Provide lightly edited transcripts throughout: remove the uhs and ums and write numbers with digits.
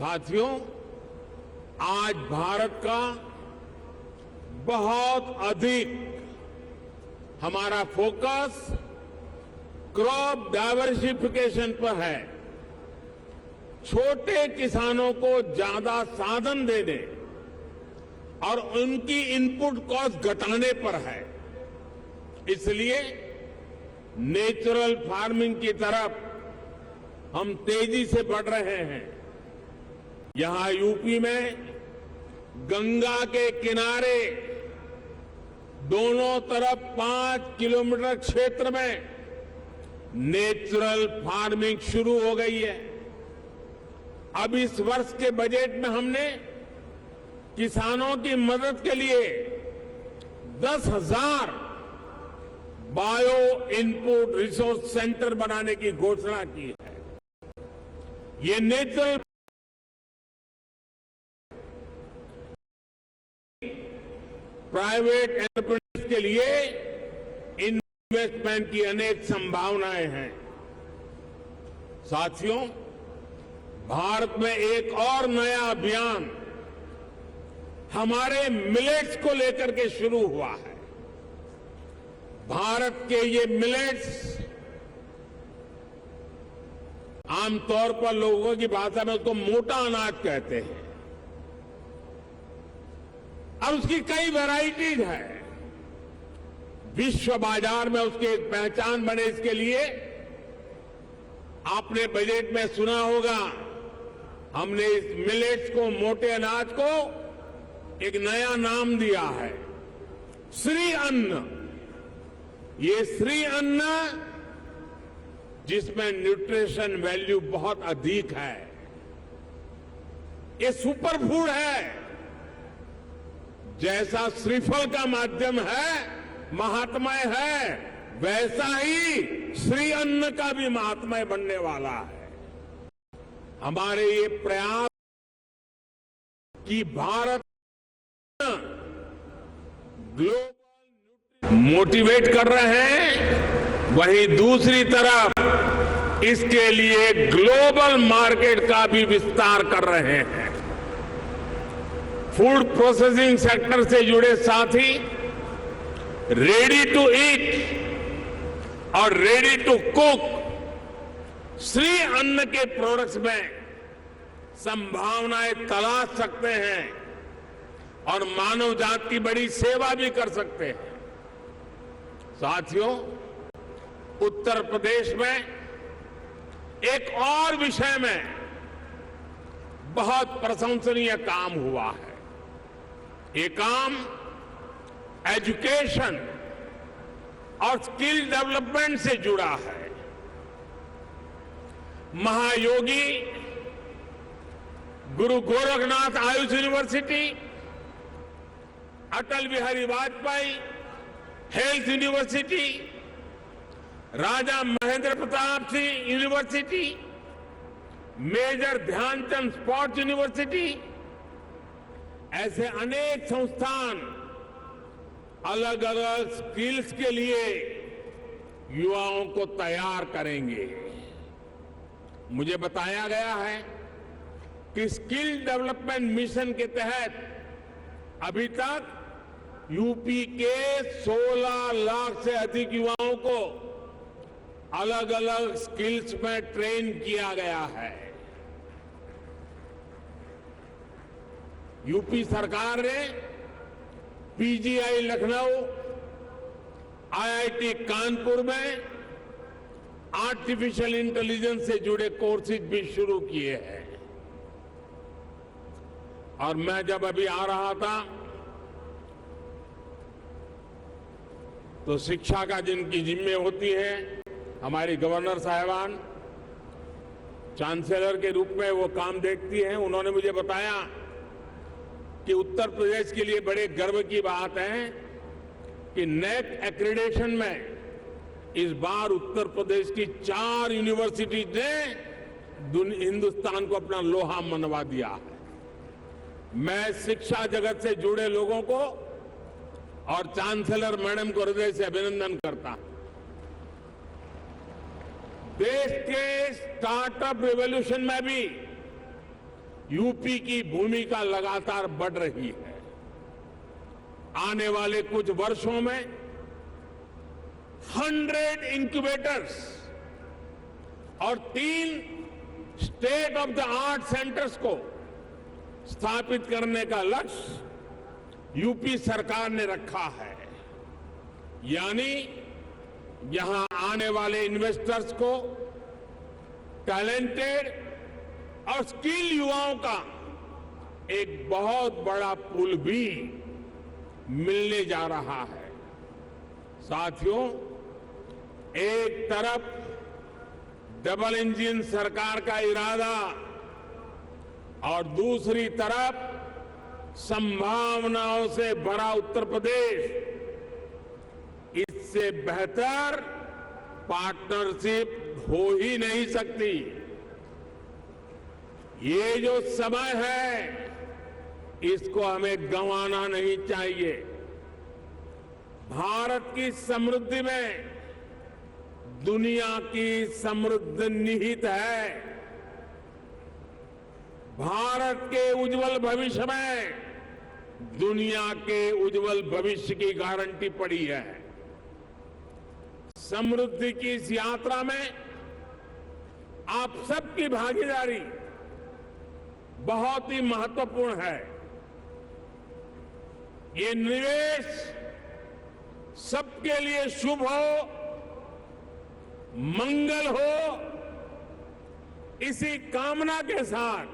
साथियों, आज भारत का बहुत अधिक हमारा फोकस क्रॉप डाइवर्सिफिकेशन पर है। छोटे किसानों को ज्यादा साधन देने और उनकी इनपुट कॉस्ट घटाने पर है। इसलिए नेचुरल फार्मिंग की तरफ हम तेजी से बढ़ रहे हैं। यहां यूपी में गंगा के किनारे दोनों तरफ 5 किलोमीटर क्षेत्र में नेचुरल फार्मिंग शुरू हो गई है। अब इस वर्ष के बजट में हमने किसानों की मदद के लिए 10,000 बायो इनपुट रिसोर्स सेंटर बनाने की घोषणा की है। ये नेचुरल प्राइवेट एंटरप्रेन्योर्स के लिए इन्वेस्टमेंट की अनेक संभावनाएं हैं। साथियों, भारत में एक और नया अभियान हमारे मिलेट्स को लेकर के शुरू हुआ है। भारत के ये मिलेट्स आमतौर पर लोगों की भाषा में उसको मोटा अनाज कहते हैं और उसकी कई वैरायटीज है। विश्व बाजार में उसकी एक पहचान बने, इसके लिए आपने बजट में सुना होगा, हमने इस मिलेट्स को, मोटे अनाज को एक नया नाम दिया है, श्री अन्न। ये श्री अन्न जिसमें न्यूट्रिशन वैल्यू बहुत अधिक है, ये सुपर फूड है। जैसा श्रीफल का माध्यम है, महात्मय है, वैसा ही श्री अन्न का भी महात्मय बनने वाला है। हमारे ये प्रयास कि भारत ग्लोबल मोटिवेट कर रहे हैं, वहीं दूसरी तरफ इसके लिए ग्लोबल मार्केट का भी विस्तार कर रहे हैं। फूड प्रोसेसिंग सेक्टर से जुड़े साथी रेडी टू ईट और रेडी टू कुक श्री अन्न के प्रोडक्ट्स में संभावनाएं तलाश सकते हैं और मानव जाति की बड़ी सेवा भी कर सकते हैं। साथियों, उत्तर प्रदेश में एक और विषय में बहुत प्रशंसनीय काम हुआ है। ये काम एजुकेशन और स्किल डेवलपमेंट से जुड़ा है। Mahayogi Guru Gorakhnath Ayush university, Atal Bihari Vajpayee health university, Raja Mahendra Pratap Singh university, major Dhyanchand sports university, ऐसे अनेक संस्थान अलग अलग स्किल्स के लिए युवाओं को तैयार करेंगे। मुझे बताया गया है कि स्किल डेवलपमेंट मिशन के तहत अभी तक यूपी के 16 लाख से अधिक युवाओं को अलग अलग स्किल्स में ट्रेन किया गया है। यूपी सरकार ने पीजीआई लखनऊ, आईआईटी कानपुर में आर्टिफिशियल इंटेलिजेंस से जुड़े कोर्सेज भी शुरू किए हैं। और मैं जब अभी आ रहा था तो शिक्षा का जिनकी जिम्मे होती है, हमारी गवर्नर साहिबान चांसलर के रूप में वो काम देखती हैं, उन्होंने मुझे बताया कि उत्तर प्रदेश के लिए बड़े गर्व की बात है कि नेक एक्रेडिटेशन में इस बार उत्तर प्रदेश की 4 यूनिवर्सिटी ने हिंदुस्तान को अपना लोहा मनवा दिया है। मैं शिक्षा जगत से जुड़े लोगों को और चांसलर मैडम को हृदय से अभिनंदन करता हूं। देश के स्टार्टअप रिवॉल्यूशन में भी यूपी की भूमिका लगातार बढ़ रही है। आने वाले कुछ वर्षों में 100 इंक्यूबेटर्स और 3 state of the art centres को स्थापित करने का लक्ष्य यूपी सरकार ने रखा है। यानी यहां आने वाले इन्वेस्टर्स को टैलेंटेड और स्किल युवाओं का एक बहुत बड़ा पूल भी मिलने जा रहा है। साथियों, एक तरफ डबल इंजन सरकार का इरादा और दूसरी तरफ संभावनाओं से भरा उत्तर प्रदेश, इससे बेहतर पार्टनरशिप हो ही नहीं सकती। ये जो समय है, इसको हमें गंवाना नहीं चाहिए। भारत की समृद्धि में दुनिया की समृद्धि निहित है। भारत के उज्जवल भविष्य में दुनिया के उज्जवल भविष्य की गारंटी पड़ी है। समृद्धि की इस यात्रा में आप सबकी भागीदारी बहुत ही महत्वपूर्ण है। ये निवेश सबके लिए शुभ हो, मंगल हो, इसी कामना के साथ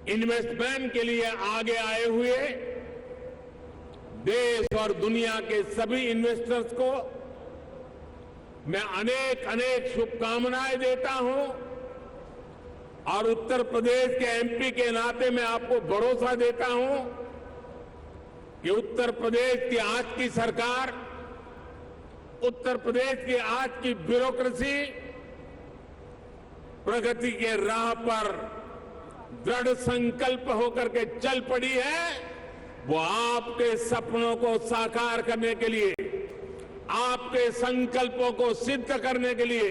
इन्वेस्टमेंट के लिए आगे आए हुए देश और दुनिया के सभी इन्वेस्टर्स को मैं अनेक अनेक शुभकामनाएं देता हूं और उत्तर प्रदेश के एमपी के नाते मैं आपको भरोसा देता हूं कि उत्तर प्रदेश की आज की सरकार, उत्तर प्रदेश की आज की ब्यूरोक्रेसी प्रगति के राह पर दृढ़ संकल्प होकर के चल पड़ी है। वो आपके सपनों को साकार करने के लिए, आपके संकल्पों को सिद्ध करने के लिए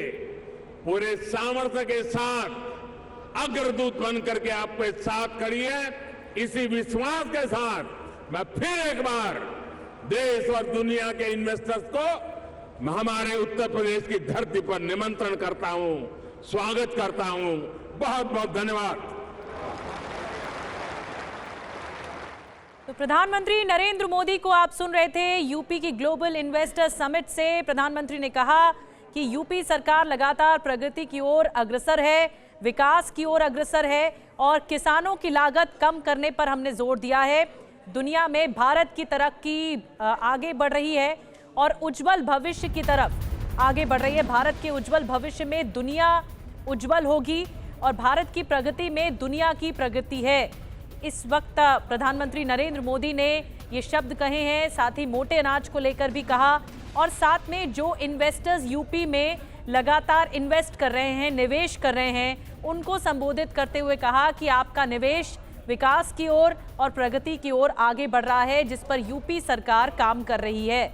पूरे सामर्थ्य के साथ अग्रदूत बन करके आपके साथ खड़ी है। इसी विश्वास के साथ मैं फिर एक बार देश और दुनिया के इन्वेस्टर्स को हमारे उत्तर प्रदेश की धरती पर निमंत्रण करता हूं, स्वागत करता हूं। बहुत बहुत धन्यवाद। तो प्रधानमंत्री नरेंद्र मोदी को आप सुन रहे थे। यूपी की ग्लोबल इन्वेस्टर समिट से प्रधानमंत्री ने कहा कि यूपी सरकार लगातार प्रगति की ओर अग्रसर है, विकास की ओर अग्रसर है और किसानों की लागत कम करने पर हमने जोर दिया है। दुनिया में भारत की तरक्की आगे बढ़ रही है और उज्जवल भविष्य की तरफ आगे बढ़ रही है। भारत के उज्जवल भविष्य में दुनिया उज्जवल होगी और भारत की प्रगति में दुनिया की प्रगति है। इस वक्त प्रधानमंत्री नरेंद्र मोदी ने ये शब्द कहे हैं, साथ ही मोटे अनाज को लेकर भी कहा और साथ में जो इन्वेस्टर्स यूपी में लगातार इन्वेस्ट कर रहे हैं, निवेश कर रहे हैं, उनको संबोधित करते हुए कहा कि आपका निवेश विकास की ओर और प्रगति की ओर आगे बढ़ रहा है, जिस पर यूपी सरकार काम कर रही है।